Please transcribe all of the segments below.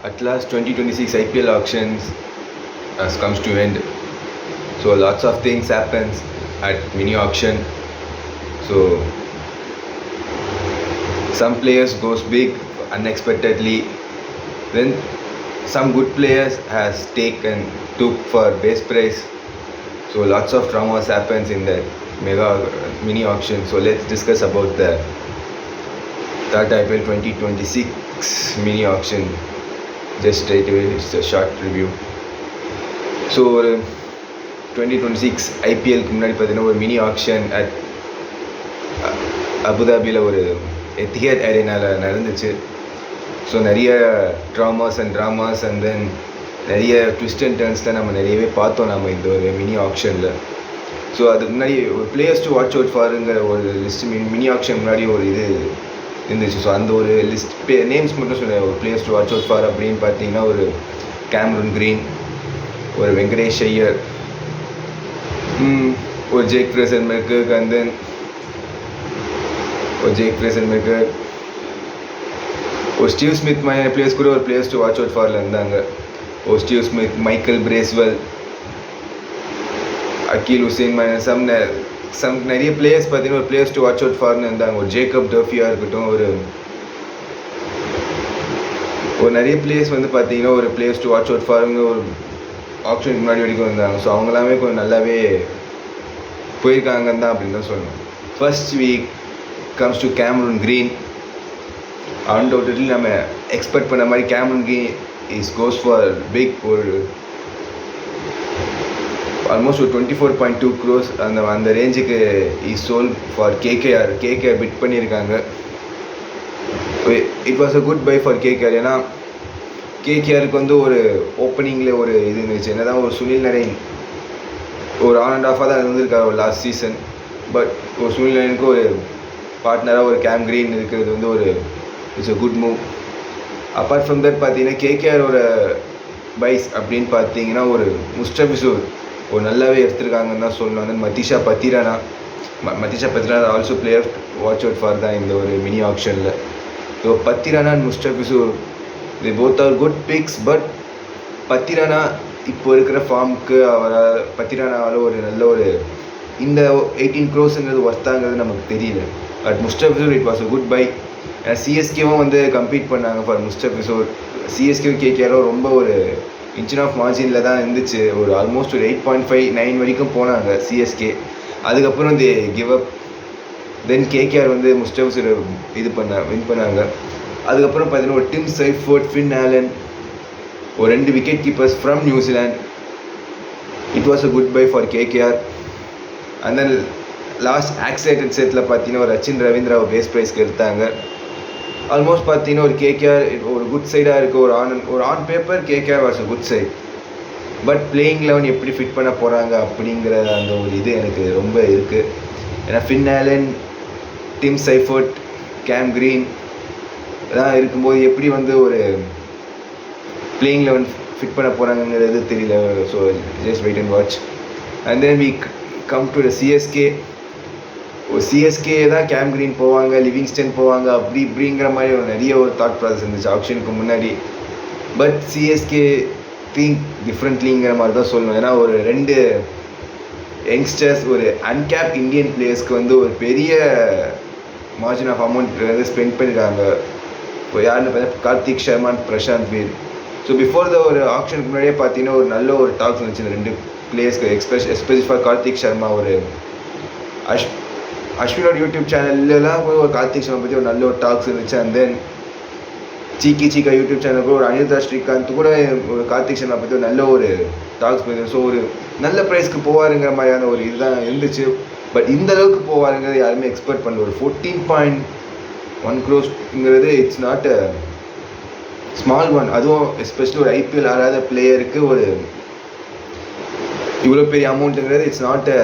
At last, 2026 IPL auctions has comes to end. So lots of things happens at mini auction. So some players goes big unexpectedly. Then some good players has took for base price. So lots of dramas happens in the mega mini auction. So let's discuss about the third IPL 2026 mini auction. Just straight away, it's a short review. So ஒரு 2026 ஐபிஎல்க்கு முன்னாடி பார்த்தீங்கன்னா ஒரு mini action at அபுதாபியில் ஒரு Etihad அரேனாவில் நடந்துச்சு. So நிறைய dramas and then நிறைய twist and turns தான் நம்ம நிறையவே பார்த்தோம் நம்ம இந்த ஒரு மினி ஆக்ஷனில். ஸோ அதுக்கு முன்னாடி ஒரு பிளேயர்ஸ் டு வாட்ச் அவுட் ஃபாருங்கிற ஒரு லிஸ்ட் மினி ஆக்ஷன் முன்னாடி ஒரு இது இருந்துச்சு. ஸோ அந்த ஒரு லிஸ்ட் நேம்ஸ் மட்டும் சொன்னேன். ஒரு players to watch out for அப்படின்னு பார்த்தீங்கன்னா ஒரு கேமரூன் கிரீன், ஒரு வெங்கடேஷ் ஐயர், ஒரு Jake Fraser McGurk, and then ஒரு ஜேக் ஃப்ரேசர் மெக்கர்க், ஒரு ஸ்டீவ் ஸ்மித் பிளேயர்ஸ் கூட ஒரு பிளேயர்ஸ் டு வாட்ச் அவுட் ஃபாரில் இருந்தாங்க. ஒரு Steve Smith, Michael Bracewell, Akeal Hosein, some நிறைய பிளேயர்ஸ் பார்த்தீங்கன்னா ஒரு பிளேயர்ஸ் டு வாட்ச் அவுட் ஃபார்னு இருந்தாங்க. ஒரு ஜேக்கப் டர்ஃபியாக இருக்கட்டும், ஒரு நிறைய பிளேயர்ஸ் வந்து பார்த்தீங்கன்னா ஒரு பிளேயர்ஸ் டு வாட்ச் அவுட் ஃபாருங்க ஒரு ஆப்ஷனுக்கு முன்னாடி வரைக்கும் இருந்தாங்க. ஸோ அவங்களாமே கொஞ்சம் நல்லாவே போயிருக்காங்கன்னு தான் அப்படின்னு தான் சொல்லணும். First week comes to Cameron Green. Undoubtedly நம்ம எக்ஸ்பெக்ட் பண்ண மாதிரி Cameron Green goes for big. ஒரு ஆல்மோஸ்ட் ஒரு 24.2 crores அந்த ரேஞ்சுக்கு சோல் ஃபார் கேகேஆர் பிட் பண்ணியிருக்காங்க. It was a good buy for KKR. ஏன்னா கேகேஆருக்கு வந்து ஒரு ஓப்பனிங்கில் ஒரு இது இருந்துச்சு. என்ன தான் ஒரு சுனில் நரேன் ஒரு ஆன் அண்ட் ஆஃபாக தான் இருந்திருக்காரு ஒரு லாஸ்ட் சீசன். பட் ஒரு சுனில் நரேனுக்கு ஒரு பார்ட்னராக ஒரு கேம் கிரீன் இருக்கிறது வந்து ஒரு it's a good move. Apart from that பார்த்தீங்கன்னா கேகேஆரோட பைஸ் அப்படின்னு பார்த்தீங்கன்னா ஒரு முஸ்டபிசூர் ஒரு நல்லாவே எடுத்திருக்காங்கன்னு தான் சொல்லணும். அந்த Matheesha Pathirana also player watch out for தான் இந்த ஒரு மினி ஆக்ஷனில். So Pathirana and Mustafizur the both are good picks. But Pathirana இப்போ இருக்கிற ஃபார்முக்கு பத்திரானாவால் ஒரு நல்ல ஒரு இந்த 18 crores ஒர்த்தாங்கிறது நமக்கு தெரியல. But Mustafizur it was a good by. ஏன்னா சிஎஸ்கேவும் வந்து கம்பீட் பண்ணாங்க ஃபார் முஸ்டபிசூர். சிஎஸ்கே கேகேஆரும் ரொம்ப ஒரு இன்ச்சின் ஆஃப் மார்ஜினில் தான் இருந்துச்சு. ஒரு ஆல்மோஸ்ட் ஒரு 8.59 வரைக்கும் போனாங்க சிஎஸ்கே. அதுக்கப்புறம் தி கிவ் அப். தென் கேகேஆர் வந்து முஸ்டபிசூர் வின் பண்ணாங்க. அதுக்கப்புறம் பார்த்தீங்கன்னா ஒரு டிம் சைஃபோர்ட், ஃபின் ஆலன், ஒரு 2 wicket keepers from New Zealand. It was a good buy for KKR. And then last accelerated settle பார்த்தீங்கன்னா ஒரு ரச்சின் ரவீந்திராவை பேஸ் ப்ரைஸ்க்கு எடுத்தாங்க. ஆல்மோஸ்ட் பார்த்தீங்கன்னா ஒரு கேகேஆர் ஒரு குட் சைடாக இருக்குது. ஒரு on paper KKR was a good side. But playing 11 எப்படி ஃபிட் பண்ண போகிறாங்க அப்படிங்கிற அந்த ஒரு இது எனக்கு ரொம்ப இருக்குது. ஏன்னா Finn Allen, Tim Seifert, Cam Green எல்லாம் இருக்கும்போது எப்படி வந்து ஒரு பிளேயிங் 11 ஃபிட் பண்ண போகிறாங்கிறது தெரியல. So just wait and watch. And then we come to the CSK தான் கேம் கிரீன் போவாங்க, லிவிங்ஸ்டன் போவாங்க, இப்படிங்கிற மாதிரி நிறைய ஒரு தாட் ப்ராசஸ் இருந்துச்சு ஆப்ஷனுக்கு முன்னாடி. பட் சிஎஸ்கே திங்க் டிஃப்ரெண்ட்லிங்கிற மாதிரி தான் சொல்லணும். ஏன்னா ஒரு 2 யங்ஸ்டர்ஸ் ஒரு அன்கேப் இந்தியன் பிளேயர்ஸ்க்கு வந்து ஒரு பெரிய மார்ஜின் ஆஃப் அமௌண்ட் வந்து ஸ்பெண்ட் பண்ணியிருக்காங்க. இப்போ யாருன்னு பார்த்தா Kartik Sharma, Prashant Veer. So before the ஒரு ஆப்ஷனுக்கு முன்னாடியே பார்த்தீங்கன்னா ஒரு நல்ல ஒரு டாக்ஸ் இருந்துச்சு இந்த 2 பிளேயர்ஸ்க்கு. Especially for Karthik Sharma. ஒரு அஸ்வினோட யூடியூப் சேனல்லாம் போய் ஒரு கார்த்திக் சர்மா பற்றி ஒரு நல்ல ஒரு டாக்ஸ் இருந்துச்சு. அண்ட் தென் சீக்கா யூடியூப் சேனல் கூட ஒரு அனிருத்தா ஸ்ரீகாந்த் கூட ஒரு கார்த்திக் சர்மா பற்றி ஒரு நல்ல ஒரு டாக்ஸ் பண்ணி. ஸோ ஒரு நல்ல ப்ரைஸ்க்கு போவாருங்கிற மாதிரியான ஒரு இதுதான் இருந்துச்சு. பட் இந்த அளவுக்கு போவாருங்கிறது யாருமே எக்ஸ்பெக்ட் பண்ணல. ஒரு 14.1 crores it's not a small one. அதுவும் எஸ்பெஷலி ஒரு ஐபிஎல் ஆடாத பிளேயருக்கு ஒரு இவ்வளோ பெரிய அமௌண்ட்டுங்கிறது இட்ஸ் நாட் அ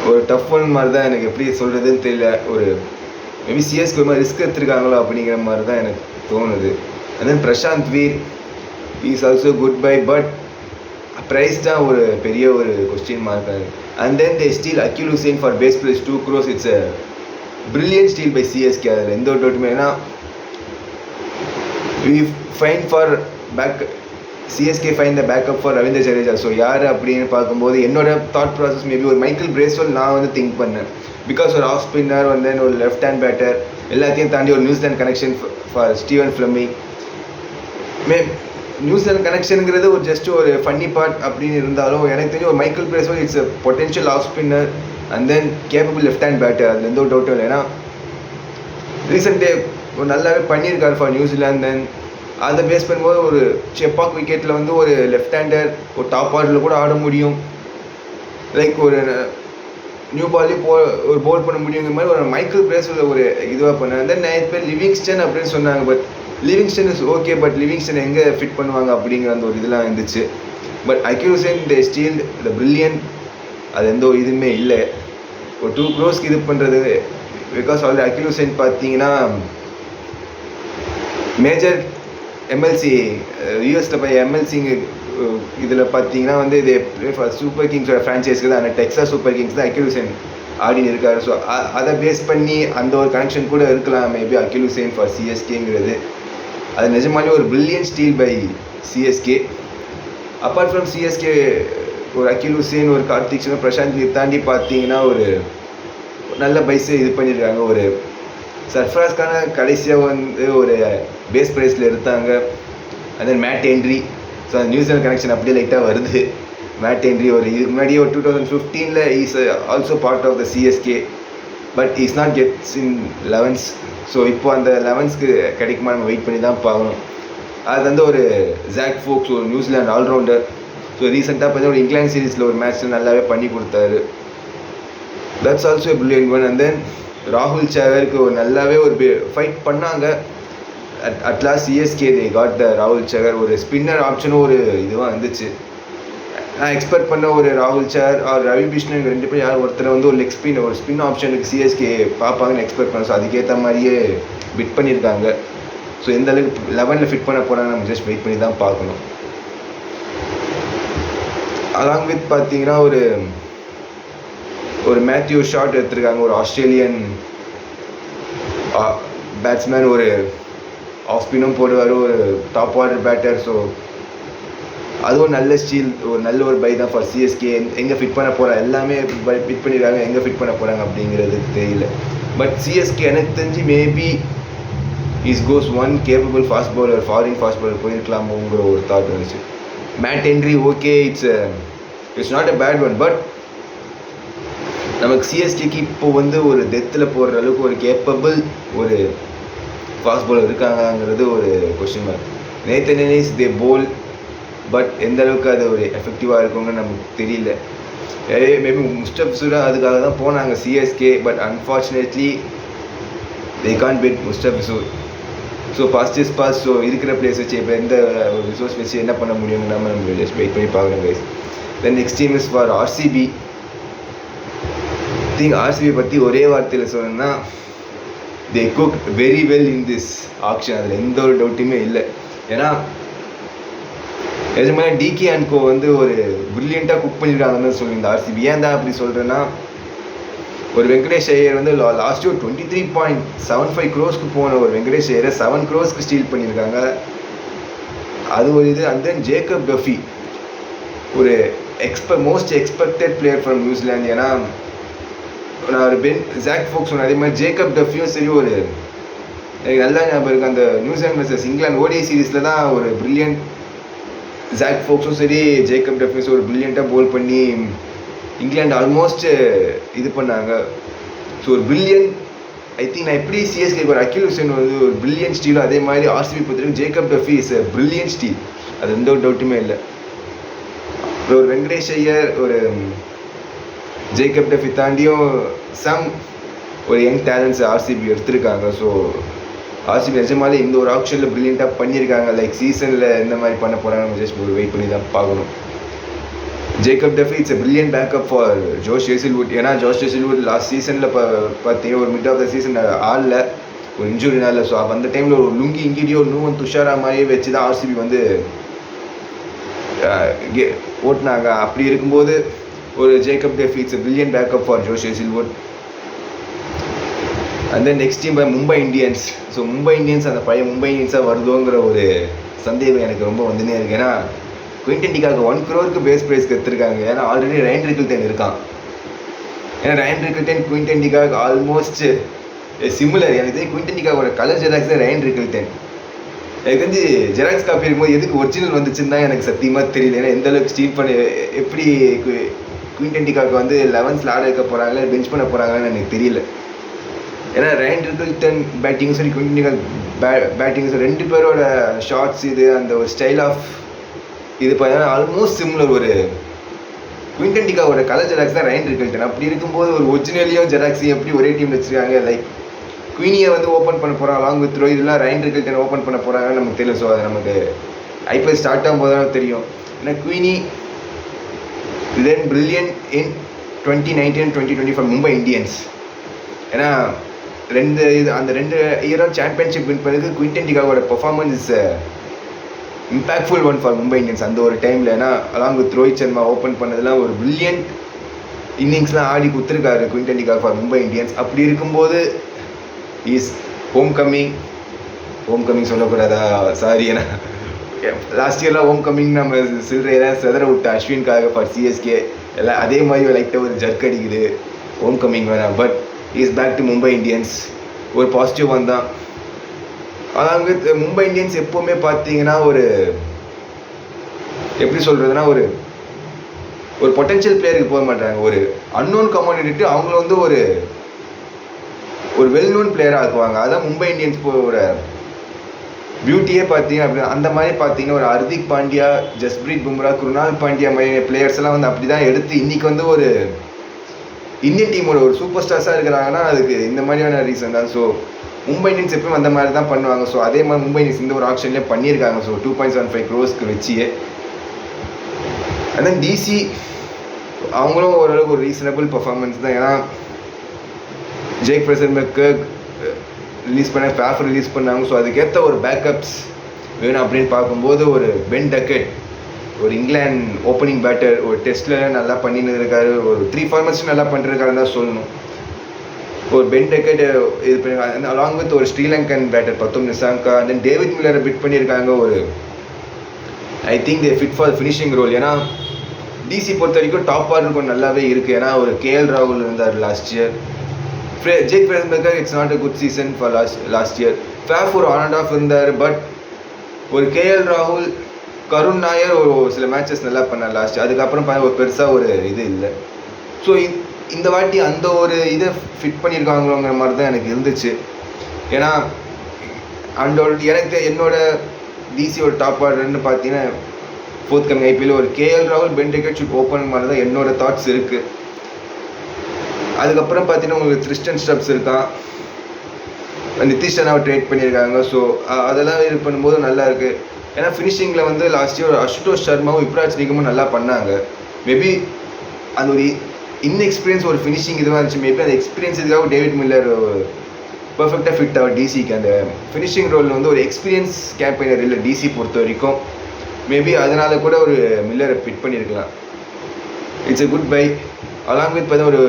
ஒரு டஃப் ஒன் மாதிரி தான். எனக்கு எப்படி சொல்கிறதுன்னு தெரியல. ஒரு மேபி சிஎஸ்கே மாதிரி ரிஸ்க் எடுத்துருக்காங்களோ அப்படிங்கிற மாதிரி தான் எனக்கு தோணுது. And then Prashant Veer is also good buy. But price தான் ஒரு பெரிய ஒரு question mark. And then they steal Akeal Hosein for base price 2 crores. It's a brilliant steal by CSK. அதில் எந்த ஒரு டவுட்டுமே. ஏன்னா we find for back CSK fine the backup for Ravindra Jadeja. So யார் அப்படின்னு பார்க்கும்போது என்னோட தாட் ப்ராசஸ் மேபி ஒரு மைக்கேல் பிரேஸ்வெல் நான் வந்து திங்க் பண்ணேன். பிகாஸ் ஒரு ஆஃப் ஸ்பின்னர் வந்து ஒரு லெஃப்ட் ஹேண்ட் பேட்டர் எல்லாத்தையும் தாண்டி ஒரு New Zealand connection for Steven Fleming. New Zealand கனெக்ஷனுங்கிறது ஒரு ஜஸ்ட் ஒரு ஃபன்னி பார்ட் அப்படின்னு இருந்தாலும் எனக்கு தெரிஞ்ச ஒரு Michael Bracewell it's a potential of spinner and then capable left hand batter. அதில் எந்த ஒரு டவுட்டும் இல்லை. ஏன்னா ரீசெண்ட் டே ஒரு நல்லாவே பண்ணியிருக்காரு ஃபார் நியூசிலாந்து. தென் அதை பேஸ் பண்ணும்போது ஒரு செப்பாக் விக்கெட்டில் வந்து ஒரு லெஃப்ட் ஹேண்டர் ஒரு டாப் ஆர்டரில் கூட ஆட முடியும். லைக் ஒரு நியூ பால்லையும் ஒரு பவுல் பண்ண முடியுங்கிற மாதிரி ஒரு மைக்கேல் பிரேஸ்வெல் ஒரு இதுவாக பண்ணாங்க. தென் நிறைய பேர் லிவிங்ஸ்டன் அப்படின்னு சொன்னாங்க. But Livingstone is okay, but Livingstone எங்கே ஃபிட் பண்ணுவாங்க அப்படிங்கிற அந்த ஒரு இதெல்லாம் இருந்துச்சு. But Akeal Hosein they steal the brilliant. அது எந்த ஒரு இதுவுமே இல்லை. ஒரு 2 crores இது பண்ணுறது பிகாஸ் ஆல்ரெடி அக்யூர் ஹுசைன் பார்த்தீங்கன்னா மேஜர் எம்எல்சி யூஎஸில் போய் எம்எல்சிங்க இதில் பார்த்தீங்கன்னா வந்து இது சூப்பர் கிங்ஸோட ஃப்ரான்ச்சைஸ்க்கு தான், அந்த டெக்ஸாஸ் சூப்பர் கிங்ஸ் தான் அக்யூர் ஹுசைன் ஆடின்னு இருக்காரு. ஸோ அதை பேஸ் பண்ணி அந்த ஒரு கனெக்ஷன் கூட இருக்கலாம் மேபி அக்யூர் ஹுசைன் ஃபார் சிஎஸ்கேங்கிறது. அது நிஜமாலே ஒரு brilliant steal by CSK. Apart from CSK ஒரு அக்யூர் ஹுசைன் ஒரு கார்த்திக் சிங் பிரசாந்த் தாண்டி பார்த்தீங்கன்னா ஒரு நல்ல பைஸை இது பண்ணியிருக்காங்க. ஒரு சர்ஃப்ராஸ்க்கான கடைசியாக வந்து ஒரு பேஸ் ப்ரைஸில் எடுத்தாங்க. And then mat Henry. So அந்த நியூசிலாந்து கனெக்ஷன் அப்படியே லைட்டாக வருது. மேட் ஹென்ரி ஒரு இதுக்கு முன்னாடியே ஒரு 2015 is also part of the CSK, but is not gets in 11s. So இப்போ அந்த 11ஸ்க்கு கிடைக்குமா நம்ம வெயிட் பண்ணி தான் பார்க்கணும். அது வந்து ஒரு ஜாக் ஃபோக்ஸ் ஒரு நியூசிலாந்து ஆல்ரவுண்டர். ஸோ ரீசெண்டாக பார்த்தீங்கன்னா ஒரு இங்கிலாந்து சீரீஸில் ஒரு மேட்ச்சில் நல்லாவே பண்ணி கொடுத்தாரு. That's also brilliant one. And then ராகுல் சேகருக்கு ஒரு நல்லாவே ஒரு ஃபைட் பண்ணாங்க. அட்லாஸ்ட் சிஎஸ்கே தே காட் த ராகுல் சேகர். ஒரு ஸ்பின்னர் ஆப்ஷனும் ஒரு இதுவாக இருந்துச்சு. நான் எக்ஸ்பெக்ட் பண்ண ஒரு ராகுல் சேகர் ஆர் ரவி பிஷ்ணன் 2 பேர் யார் ஒருத்தர் வந்து ஒரு லெக் ஸ்பின் ஒரு ஸ்பின் ஆப்ஷனுக்கு சிஎஸ்கே பார்ப்பாங்கன்னு எக்ஸ்பெக்ட் பண்ணேன். ஸோ அதுக்கேற்ற மாதிரியே பிட் பண்ணியிருக்காங்க. ஸோ எந்த அளவுக்கு 11ல் ஃபிட் பண்ண போகிறாங்க நம்ம ஜஸ்ட் வெயிட் பண்ணி தான் பார்க்கணும். அலாங் வித் பார்த்தீங்கன்னா ஒரு மேத்யூ ஷாட் எடுத்திருக்காங்க. ஒரு ஆஸ்திரேலியன் பேட்ஸ்மேன் ஒரு ஆஃப் ஸ்பின்னும் போடுவார், ஒரு டாப் ஆர்டர் பேட்டர். ஸோ அதுவும் நல்ல ஸ்டீல் ஒரு நல்ல ஒரு பை தான் ஃபார் சிஎஸ்கே. எங்கே ஃபிட் பண்ண போகிறாங்க எல்லாமே ஃபிட் பண்ணிடுறாங்க. எங்கே ஃபிட் பண்ண போகிறாங்க அப்படிங்கிறது தெரியல. பட் சிஎஸ்கே எனக்கு தெரிஞ்சு maybe is goes one capable fast bowler foreign fast bowler போயிருக்கலாமோங்கிற ஒரு தாட் இருந்துச்சு. Matt Henry okay, it's not a bad one. But நமக்கு சிஎஸ்கேக்கு இப்போ வந்து ஒரு டெத்தில் போடுற அளவுக்கு ஒரு கேப்பபிள் ஒரு ஃபாஸ்ட் பவுலர் இருக்காங்கிறது ஒரு question mark. Nathan Ellis they போல், பட் எந்த அளவுக்கு அது ஒரு எஃபெக்டிவாக இருக்குங்கன்னு நமக்கு தெரியல. மேபி முஸ்டபிசூரா அதுக்காக தான் போனாங்க CSK. But unfortunately they can't beat Mustafizur. So past is past. So இருக்கிற பிளேஸ் வச்சு இப்போ எந்த ரிசோர்ஸ் வச்சு என்ன பண்ண முடியுங்க நம்ம ஜஸ்ட் வெயிட் பண்ணி பார்க்கணும் guys. Then next team is for RCB. RCB பற்றி ஒரே வார்த்தையில் சொல்லணும்னா they cook very well in this auction. அதில் எந்த ஒரு டவுட்டுமே இல்லை. ஏன்னா நிஜமான டிகே அண்ட் கோ வந்து ஒரு பிரில்லியண்ட்டாக குக் பண்ணியிருக்காங்கன்னு சொல்லியிருந்த ஆர்சிபி. ஏன் தான் அப்படி சொல்கிறேன்னா ஒரு வெங்கடேஷ் ஐயர் வந்து லாஸ்ட்டு ஒரு 23.75 crores போன ஒரு வெங்கடேஷ் ஐயரை 7 crores ஸ்டீல் பண்ணியிருக்காங்க. அது ஒரு இது. அண்ட் தென் ஜேக்கப் டஃபி ஒரு most expected player from New Zealand. ஏன்னா நான் ஒரு ஜாக் ஃபோக்ஸ் சொன்னேன். அதே மாதிரி ஜேக்கப் டஃபியும் சரி ஒரு எனக்கு நல்லா ஞாபகம் இருக்குது. அந்த நியூசிலாந்து வர்சஸ் இங்கிலாந்து ஓடிஐ சீரீஸில் தான் ஒரு பிரில்லியன்ட் ஜாக் ஃபோக்ஸும் சரி ஜேக்கப் டஃபியும் ஒரு பிரில்லியண்ட்டாக போல் பண்ணி இங்கிலாந்து ஆல்மோஸ்ட் இது பண்ணாங்க. ஸோ ஒரு பிரில்லியன்ட் ஐ திங்க் நான் எப்படி சிஎஸ்கேக்கு ஒரு அக்யூர் ஹுசைன் வந்து ஒரு பிரில்லியன்ட் ஸ்டீலும் அதே மாதிரி ஆர்சிபி பொறுத்தவரைக்கும் Jacob Duffy is a brilliant steel. அது எந்த ஒரு டவுட்டுமே இல்லை. ஒரு வெங்கடேஷ் ஐயர் ஒரு ஜேக்கப் டஃபி தாண்டியும் ஒரு யங் டேலண்ட்ஸ் ஆர்சிபி எடுத்திருக்காங்க. ஸோ ஆர்சிபி நிஜமாலே இந்த ஒரு ஆப்ஷனில் பிரில்லியண்ட்டாக பண்ணியிருக்காங்க. லைக் சீசனில் எந்த மாதிரி பண்ண போகிறாங்க நம்ம ஜஸ்ட் ஒரு வெயிட் பண்ணி தான் பார்க்கணும். Jacob Duffy it's a brilliant backup for Josh Hazlewood. ஏன்னா ஜோஷ் ஹேசில்வுட் லாஸ்ட் சீசனில் பார்த்தீங்கன்னா ஒரு மிட் ஆஃப் த சீசன் ஆடல ஒரு இன்ஜுரினால. ஸோ அந்த டைமில் ஒரு லுங்கி இங்கிடியோ நூவன் துஷாரா மாதிரியே வச்சு தான் ஆர்சிபி வந்து ஓட்டினாங்க. அப்படி இருக்கும்போது ஒரு Jacob Duffy it's a brilliant backup for Josh Hazlewood. And then next team Mumbai Indians. So Mumbai Indians அந்த பழைய மும்பை இந்தியன்ஸாக வருதோங்கிற ஒரு சந்தேகம் எனக்கு ரொம்ப வந்துனே இருக்கு. ஏன்னா குவிண்டன் டிகாக்கு 1 crore பேஸ் ப்ரைஸ்க்கு எடுத்திருக்காங்க. ஏன்னா ஆல்ரெடி ரயன் ரிக்கில்டன் இருக்கான். ஏன்னா Ryan Rickelton Quinton de Kock almost similar. எனக்கு தெரிஞ்சு குவிண்டன் டிகாக்கோட கலர் ஜெராக்ஸ் தான் ரயன் ரிக்கில்டன். எனக்கு தெரிஞ்சு ஜெராக்ஸ் காப்பி இருக்கும்போது எதுக்கு ஒரிஜினல் வந்துச்சுன்னு தான் எனக்கு சத்தியமாக தெரியல. ஏன்னா எந்த அளவுக்கு ஸ்டீல் பண்ணி எப்படி குவிண்டன் டிகாக் வந்து 11th ஆட வைக்க போகிறாங்களே பெஞ்ச் பண்ண போகிறாங்கன்னு எனக்கு தெரியல. ஏன்னா ரயன் ரிக்கில்டன் பேட்டிங்கும் சரி குவிண்டன் டிகாக் பேட்டிங்கும் சரி 2 பேரோட ஷார்ட்ஸ் இது அந்த ஒரு ஸ்டைல் ஆஃப் இது பார்த்தீங்கன்னா ஆல்மோஸ்ட் சிமிலர். ஒரு குவிண்டன் டிகாக்கோட கலர் ஜெராக்ஸ் தான் ரயன் ரிக்கில்டன். அப்படி இருக்கும்போது ஒரு ஒரிஜினலையும் ஜெராக்ஸையும் எப்படி ஒரே டீம் வச்சுருக்காங்க. லைக் குயினியை வந்து ஓப்பன் பண்ண போகிறாங்க அலாங் வித் ரோஹித், இதெல்லாம் ரயன் ரிக்கில்டன் ஓப்பன் பண்ண போகிறாங்கன்னு நமக்கு தெரியல. ஸோ அது நமக்கு ஐபிஎல் ஸ்டார்ட் ஆகும்போது தான் தெரியும். ஏன்னா குயினி then brilliant in 2019 2020 for Mumbai Indians. ஏன்னா அந்த 2 இயரும் சாம்பியன்ஷிப் வின் பண்ணதுக்கு குவிண்டன் டிகாக்கோட performance is impactful one for Mumbai Indians அந்த ஒரு டைமில். ஏன்னா along with Rohit Sharma open பண்ணதெல்லாம் ஒரு பிரில்லியன்ட் இன்னிங்ஸ்லாம் ஆடி கொடுத்துருக்காரு Quinton de Kock for Mumbai Indians. அப்படி இருக்கும்போது இஸ் ஹோம் கம்மிங் சொல்லக்கூடாதா, சாரி. ஏன்னா லாஸ்ட் இயர்லாம் ஹோம் கம்மிங் நம்ம சில்லறையெல்லாம் செதற விட்ட அஸ்வின்காக ஃபார் சிஎஸ்கே எல்லாம் அதே மாதிரி லைட்டாக ஒரு ஜர்க் அடிக்குது. ஹோம் கம்மிங் வேணாம். But is back to Mumbai Indians. ஒரு பாசிட்டிவ் வந்தான். அதாவது மும்பை இந்தியன்ஸ் எப்போவுமே பார்த்தீங்கன்னா ஒரு எப்படி சொல்கிறதுனா ஒரு பொட்டென்ஷியல் பிளேயருக்கு போக மாட்டாங்க. ஒரு அன்னோன் கமாடிட்டு அவங்கள வந்து ஒரு வெல் நோன் பிளேயராக ஆக்குவாங்க. அதான் மும்பை இந்தியன்ஸ் போகிற பியூட்டியே பார்த்தீங்க அப்படின்னா அந்த மாதிரி பார்த்தீங்கன்னா ஒரு ஹர்திக் பாண்டியா, ஜஸ்பிரீத் பும்ரா, குருணால் பாண்டியா மாதிரி பிளேயர்ஸ் எல்லாம் வந்து அப்படி தான் எடுத்து இன்றைக்கி வந்து ஒரு இந்தியன் டீமோட ஒரு சூப்பர் ஸ்டார்ஸாக இருக்கிறாங்கன்னா அதுக்கு இந்த மாதிரியான ரீசன் தான். ஸோ மும்பை இந்தியன்ஸ் எப்பவும் அந்த மாதிரி தான் பண்ணுவாங்க. ஸோ அதே மாதிரி மும்பை இந்தியன்ஸ் இந்த ஒரு ஆப்ஷன்லேயே பண்ணியிருக்காங்க. ஸோ 2.75 crores வச்சியே. அண்ட் தென் டிசி அவங்களும் ஓரளவுக்கு ஒரு ரீசனபிள் பர்ஃபார்மன்ஸ் தான். ஏன்னா ஜேக் ஃப்ரெசன்பெர்க் ரிலீஸ் பண்ண ஃபேஃப் ரிலீஸ் பண்ணாங்க. ஸோ அதுக்கேற்ற ஒரு பேக்கப்ஸ் வேணும் அப்படின்னு பார்க்கும்போது ஒரு பென் டக்கெட் ஒரு இங்கிலாந்து ஓப்பனிங் பேட்டர் ஒரு டெஸ்ட்டில் நல்லா பண்ணின்னு இருக்காரு. ஒரு 3 formats நல்லா பண்ணிருக்காருன்னு தான் சொல்லணும். ஒரு பென் டக்கெட் இது பண்ணி அலாங் வித் ஒரு Sri Lankan batter Pathum Nissanka and then David மில்லரை பிட் பண்ணியிருக்காங்க. ஒரு I think they fit for finishing role. ஏன்னா டிசி பொறுத்த வரைக்கும் டாப் ஆர்டர் கொஞ்சம் நல்லாவே இருக்குது. ஏன்னா ஒரு கேஎல் ராகுல் இருந்தார் last year. Jake Fraser McGurk it's not a good season for last year. Faf ஒரு 1.5 இருந்தார். பட் ஒரு கேஎல் ராகுல், கருண் நாயர் ஒரு சில மேட்சஸ் நல்லா பண்ணார் லாஸ்ட். அதுக்கப்புறம் ஒரு பெருசாக ஒரு இது இல்லை. ஸோ இந்த வாட்டி அந்த ஒரு இதை ஃபிட் பண்ணியிருக்காங்களோங்கிற மாதிரி தான் எனக்கு இருந்துச்சு. ஏன்னா எனக்கு என்னோட டிசியோட டாப் ஆர்டர்னு பார்த்தீங்கன்னா ஃபோர்த் கமிங் ஐபிஎல் ஒரு கேஎல் ராகுல், பென் டக்கெட் ஷுட் ஓப்பன் மாதிரி தான் என்னோட தாட்ஸ் இருக்குது. அதுக்கப்புறம் பார்த்தீங்கன்னா உங்களுக்கு த்ரிஸ்டன் ஸ்டப்ஸ் இருக்கான், நிதிஷ் ராணாவை ட்ரேட் பண்ணியிருக்காங்க. ஸோ அதெல்லாம் இது பண்ணும்போது நல்லா இருக்குது. ஏன்னா ஃபினிஷிங்கில் வந்து லாஸ்ட் இயர் அசுதோஷ் சர்மாவும் யுவராஜ் நிகமும் நல்லா பண்ணாங்க. மேபி அந்த ஒரு இன்எக்ஸ்பீரியன்ஸ் ஒரு ஃபினிஷிங் இதுவாக இருந்துச்சு. மேபி அந்த எக்ஸ்பீரியன்ஸ் இதுக்காக டேவிட் மில்லர் பர்ஃபெக்டாக ஃபிட் ஆகும் டிசிக்கு. அந்த ஃபினிஷிங் ரோலில் வந்து ஒரு எக்ஸ்பீரியன்ஸ் கேம்பெயினர் இல்லை டிசி பொறுத்த வரைக்கும். மேபி அதனால கூட ஒரு மில்லரை ஃபிட் பண்ணியிருக்கலாம். It's a good buy. Along with பார்த்தா ஒரு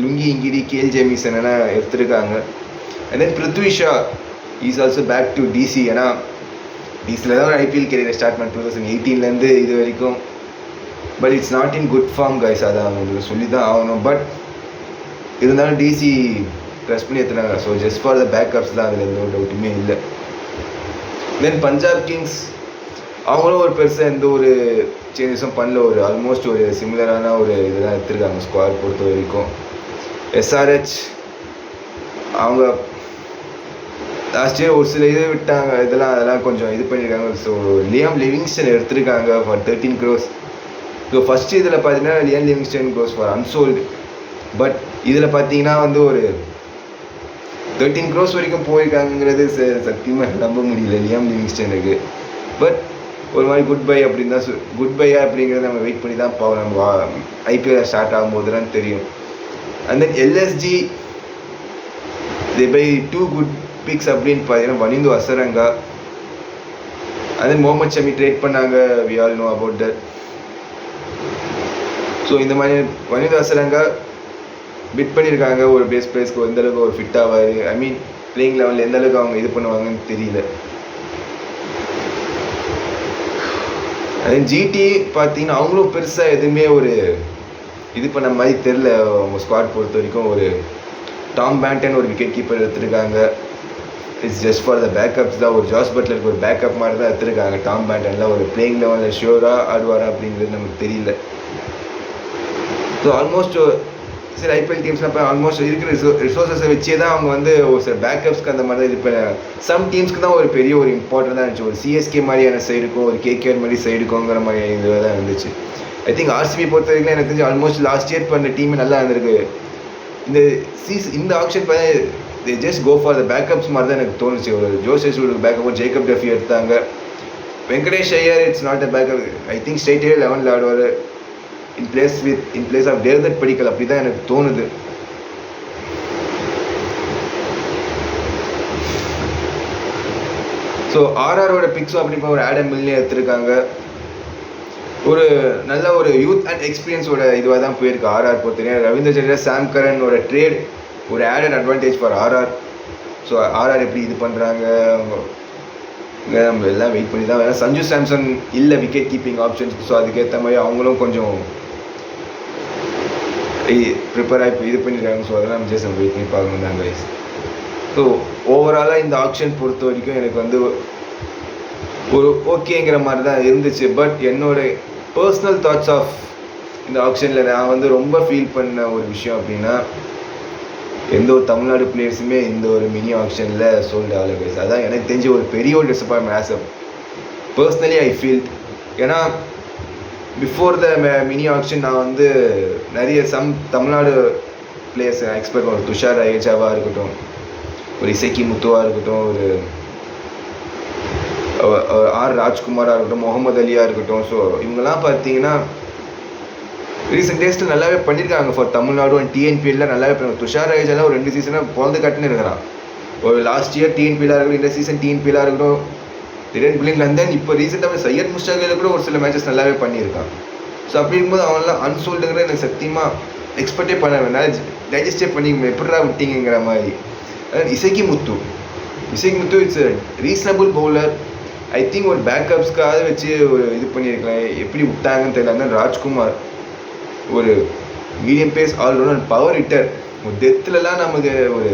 லுங்கி இங்கிடி, கேஎல் ஜேமிசன் எல்லாம் எடுத்துருக்காங்க. And then Prithvi Shaw is also back to DC. ஏன்னா டிசியில் தான் ஒரு ஐபிஎல் கேரியரை ஸ்டார்ட் பண்ண 2018 இது வரைக்கும். But it's not in good form guys. அதை அவங்களுக்கு சொல்லி தான் ஆகணும். பட் இருந்தாலும் டிசி ட்ரெஸ் பண்ணி எடுத்துனாங்க. So just for the backups தான், அதில் எந்த ஒரு டவுட்டுமே இல்லை. தென் பஞ்சாப் கிங்ஸ் அவங்களும் ஒரு பெருசாக எந்த ஒரு சேஞ்சஸும் பண்ணல. ஒரு ஆல்மோஸ்ட் ஒரு சிமிலரான ஒரு இதெல்லாம் எடுத்துருக்காங்க ஸ்குவாட் பொறுத்த வரைக்கும். எஸ்ஆர்ஹெச் அவங்க லாஸ்ட் இயர் ஒரு சில இது விட்டாங்க, அதெல்லாம் கொஞ்சம் இது பண்ணியிருக்காங்க. ஸோ லியாம் லிவிங்ஸ்டன் எடுத்திருக்காங்க ஃபார் 13 crores. ஸோ ஃபஸ்ட்டு இதில் பார்த்தீங்கன்னா Liam Livingstone goes for unsold. But இதில் பார்த்தீங்கன்னா வந்து ஒரு 13 crores வரைக்கும் போயிருக்காங்கிறது சத்தியமாக நம்ப முடியல லியாம் லிவிங்ஸ்டனுக்கு. பட் ஒரு மாதிரி குட் பை அப்படின்னு தான் குட் பையா அப்படிங்கிறத நம்ம வெயிட் பண்ணி தான் பார்ப்போம். நம்ம ஐபிஎல் ஸ்டார்ட் ஆகும்போது தான் தெரியும். And then LSG they buy 2 good picks அப்படின்னு பார்த்தீங்கன்னா Wanindu Hasaranga and then Mohammed Shami trade பண்ணாங்க. We all know about that. So இந்த மாதிரி வனிந்து அசரங்கா பிட் பண்ணியிருக்காங்க ஒரு பேஸ் ப்ரைஸ்க்கு எந்த அளவுக்கு ஒரு ஃபிட் ஆவார், ஐ மீன் பிளேயிங் லெவலில் எந்த அளவுக்கு அவங்க இது பண்ணுவாங்கன்னு தெரியல. அதே ஜிடி பார்த்தீங்கன்னா அவங்களும் பெருசாக எதுவுமே ஒரு இது பண்ண மாதிரி தெரில. அவங்க ஸ்குவாட் பொறுத்த வரைக்கும் ஒரு டாம் பேண்டன் ஒரு விக்கெட் கீப்பர் எடுத்துருக்காங்க. It's just for the backups தான். ஒரு ஜாஸ் பட்லருக்கு ஒரு பேக்கப் மாதிரி தான் எடுத்துருக்காங்க. டாம் பேண்டனில் ஒரு பிளேயிங் லெவலில் ஷியோராக ஆடுவாரா அப்படிங்கிறது நமக்கு தெரியல. ஸோ ஆல்மோஸ்ட் சில ஐபிஎல் டீம்ஸ்லாம் இப்போ ஆல்மோஸ்ட் இருக்கிற ரிசோர்ஸஸை வச்சே தான் அவங்க வந்து ஒரு சில பேக்கப்ஸ்க்கு அந்த மாதிரி தான் இது பண்ண. சம் டீம்ஸ்க்கு தான் ஒரு பெரிய ஒரு இம்பார்ட்டன் தான் இருந்துச்சு. ஒரு சிஎஸ்கே மாதிரியான சைடுக்கும் ஒரு கேகேஆர் மாதிரி சைடுக்குங்கிற மாதிரி இது தான் இருந்துச்சு. ஐ திங்க் ஆர்சிபி பொறுத்த வரைக்கும் எனக்கு தெரிஞ்சு ஆல்மோஸ்ட் லாஸ்ட் இயர் பண்ண டீமே நல்லா இருந்திருக்கு. இந்த ஆக்ஷன் பண்ணி just go for the backups மாதிரி தான் எனக்கு தோணுச்சு. ஒரு ஜோசஸ் பேக்கப் ஜேக்கப் டஃபி எடுத்தாங்க. Venkatesh Iyer it's not a backup. I think ஸ்ட்ரெயிட்டே 11 ஆடுவார் in place of Devdutt Padikkal. அப்படி தான் எனக்கு தோணுது. ஸோ ஆர்ஆரோட பிக்ஸும் அப்படி ஒரு ஆடம் மில்லே எடுத்திருக்காங்க. ஒரு நல்ல ஒரு யூத் அண்ட் எக்ஸ்பீரியன்ஸோட இதுவாக தான் போயிருக்கு ஆர்ஆர் பொறுத்தவரைக்கும். ரவீந்திர ஜடேஜா சாம் கரனோட ட்ரேட் ஒரு added advantage for RR. So RR எப்படி இது பண்ணுறாங்க நம்ம எல்லாம் வெயிட் பண்ணி தான். வேறு சஞ்சு சாம்சன் இல்லை விக்கெட் கீப்பிங் ஆப்ஷன்ஸ். ஸோ அதுக்கேற்ற மாதிரி அவங்களும் கொஞ்சம் ப்ரிப்பேர் ஆகி இது பண்ணியிருக்காங்க. ஸோ அதெல்லாம் ஜஸ்ட் நம்ம வெயிட் பண்ணி பார்க்கணும் தான் கைஸ். ஸோ ஓவராலாக இந்த ஆக்ஷன் பொறுத்த வரைக்கும் எனக்கு வந்து ஒரு ஓகேங்கிற மாதிரி தான் இருந்துச்சு. பட் என்னோட பர்சனல் தாட்ஸ் ஆஃப் இந்த ஆக்ஷனில் நான் வந்து ரொம்ப ஃபீல் பண்ண ஒரு விஷயம் அப்படின்னா, எந்த ஒரு தமிழ்நாடு பிளேயர்ஸுமே இந்த ஒரு மினி ஆக்ஷனில் சோல்டு ஆகலை கைஸ். அதான் எனக்கு தெரிஞ்ச ஒரு பெரிய ஒரு disappointment as a personally I feel. ஏன்னா பிஃபோர் த மினி ஆக்ஷன் நான் வந்து நிறைய தமிழ்நாடு பிளேயர்ஸ் எக்ஸ்பெக்ட் பண்ணுவேன். துஷார் ரயேஜாவாக இருக்கட்டும், ஒரு இசைக்கி முத்துவாக இருக்கட்டும், ஒரு ஆர் ராஜ்குமாராக இருக்கட்டும், முகமது அலியாக இருக்கட்டும். ஸோ இவங்கெல்லாம் பார்த்தீங்கன்னா ரீசெண்ட் டேஸில் நல்லாவே பண்ணியிருக்காங்க ஃபார் தமிழ்நாடு அண்ட் டிஎன்பிஎல்ல நல்லாவே பண்ணுவாங்க. துஷார் ரயேஜெல்லாம் ஒரு 2 சீசனாக பிறந்து கட்டுன்னு இருக்கிறான். ஒரு லாஸ்ட் இயர் டிஎன்பிஎல்லாக இருக்கட்டும், இந்த சீசன் டிஎன்பிஎல்லாக இருக்கட்டும், திடீர்னு பிள்ளைங்க தென் இப்போ ரீசெண்டாக சையத் முஸ்டாகில் கூட ஒரு சில மேட்சஸ் நல்லாவே பண்ணியிருக்கான். ஸோ அப்படி இருக்கும்போது அவங்களாம் அன்சோல்டுங்கிற எனக்கு சத்தியமாக எக்ஸ்பெக்டே பண்ண வேணாம், டைஜஸ்டே பண்ணி எப்படா விட்டீங்கிற மாதிரி. Isakki Muthu it's reasonable bowler. I think ஒரு பேக்கப்ஸ்க்காக வச்சு ஒரு இது பண்ணியிருக்கலாம். எப்படி விட்டாங்கன்னு தெரியல. ராஜ்குமார் ஒரு medium pace allrounder, power hitter. ஒரு டெத்துலலாம் நமக்கு ஒரு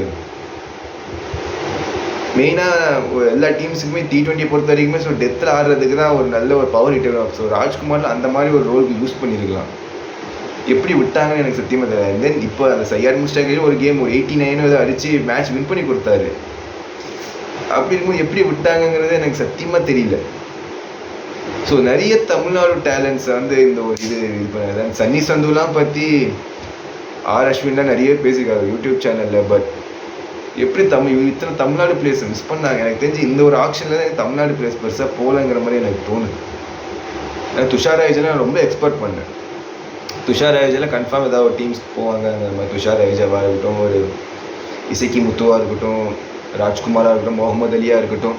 மெயினாக எல்லா டீம்ஸுக்குமே T20 பொறுத்த வரைக்குமே ஸோ டெத்தில் ஆடுறதுக்கு தான் ஒரு நல்ல ஒரு பவர் ஹிட்டர். ஸோ ராஜ்குமாரில் அந்த மாதிரி ஒரு ரோலுக்கு யூஸ் பண்ணியிருக்கலாம். எப்படி விட்டாங்கன்னு எனக்கு சத்தியமாக தெரியல. தென் இப்போ அந்த சையத் முஸ்டாகில் ஒரு கேம் ஒரு 89 ஏதோ அடித்து மேட்ச் வின் பண்ணி கொடுத்தாரு. அப்படி இருக்கும்போது எப்படி விட்டாங்கங்கிறது எனக்கு சத்தியமாக தெரியல. ஸோ நிறைய தமிழ்நாடு டேலண்ட்ஸ் வந்து இந்த ஒரு இது பண்ண சன்னி சந்துலாம் பற்றி அஸ்வின்லாம் நிறைய பேசியிருக்காரு யூடியூப் சேனலில். பட் எப்படி இத்தனை தமிழ்நாடு பிளேயர்ஸ் மிஸ் பண்ணாங்க. எனக்கு தெரிஞ்சு இந்த ஒரு ஆக்ஷனில் தான் எனக்கு தமிழ்நாடு பிளேயர்ஸ் பெருசாக போகலங்கிற மாதிரி எனக்கு தோணுது. ஏன்னா துஷார் ரயேஜெல்லாம் நான் ரொம்ப எக்ஸ்பெக்ட் பண்ணேன். துஷார் ரயேஜெல்லாம் கன்ஃபார்ம் ஏதாவது ஒரு டீம்ஸ்க்கு போவாங்கங்கிற மாதிரி. துஷார் ரயேஜாவாக இருக்கட்டும், ஒரு இசைக்கி முத்துவாக இருக்கட்டும், ராஜ்குமாராக இருக்கட்டும், முகமது அலியாக இருக்கட்டும்.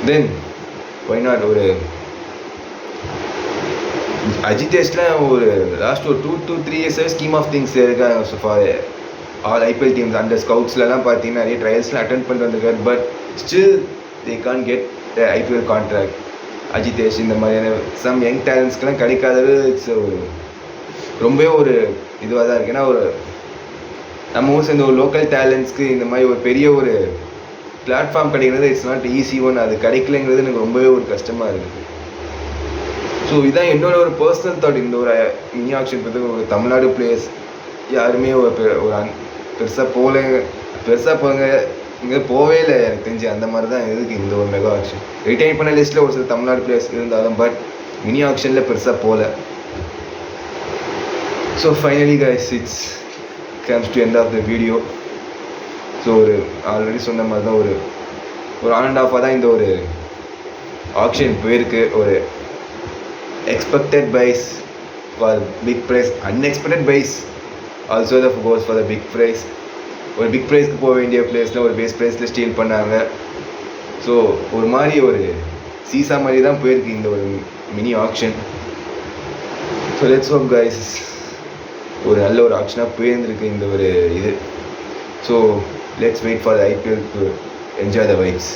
தென் ஒய்நாட் ஒரு அஜிதேஷ்லாம் ஒரு லாஸ்ட் ஒரு 2 to 3 years scheme of things இருக்காங்க. So for all IPL teams under ஸ்கவுட்ஸ்லாம் பார்த்தீங்கன்னா நிறைய ட்ரையல்ஸ்லாம் அட்டென்ட் பண்ணிட்டு வந்திருக்காரு. But still they can get IPL contract. Ajitesh இந்த மாதிரியான சம் யங் டேலண்ட்ஸ்க்கெலாம் கிடைக்காதது இட்ஸ் ஒரு ரொம்பவே ஒரு இதுவாக தான் இருக்குது. ஏன்னா ஒரு நம்ம ஊர் சேர்ந்த ஒரு லோக்கல் டேலண்ட்ஸ்க்கு இந்த மாதிரி ஒரு பெரிய ஒரு பிளாட்ஃபார்ம் கிடைக்கிறது இட்ஸ் நாட் ஈஸி ஒன். அது கிடைக்கலங்கிறது எனக்கு ரொம்பவே ஒரு கஷ்டமாக இருக்குது. ஸோ இதான் என்னோட ஒரு பர்சனல் தாட். இந்த ஒரு மினி ஆக்ஷன் பற்றி ஒரு தமிழ்நாடு பிளேயர்ஸ் யாருமே ஒரு பெருசாக போங்க இங்கே போவே இல்லை எனக்கு தெரிஞ்சு. அந்த மாதிரி தான் இருக்குது இந்த ஒரு மெகா ஆக்ஷன். ரிட்டைன் பண்ண லிஸ்ட்டில் ஒரு சில தமிழ்நாடு பிளேயர்ஸ் இருந்தாலும் பட் மினி ஆக்ஷனில் பெருசாக போகல. So finally guys it's comes to end of the video. So ஒரு ஆல்ரெடி சொன்ன மாதிரி தான் ஒரு 1.5 தான் இந்த ஒரு ஆக்ஷன் போயிருக்கு. ஒரு expected buys for big price, unexpected buys also the goes for the big price. ஒரு பிக் ப்ரைஸ்க்கு போக வேண்டிய பிளேஸில் ஒரு பேஸ் ப்ரைஸில் ஸ்டீல் பண்ணாங்க. ஸோ ஒரு மாதிரி ஒரு சீசா மாதிரி தான் போயிருக்கு இந்த ஒரு mini auction. So let's hope guys ஒரு நல்ல ஒரு ஆப்ஷனாக போயிருந்திருக்கு இந்த ஒரு இது. So let's wait for the IPL to enjoy the vibes.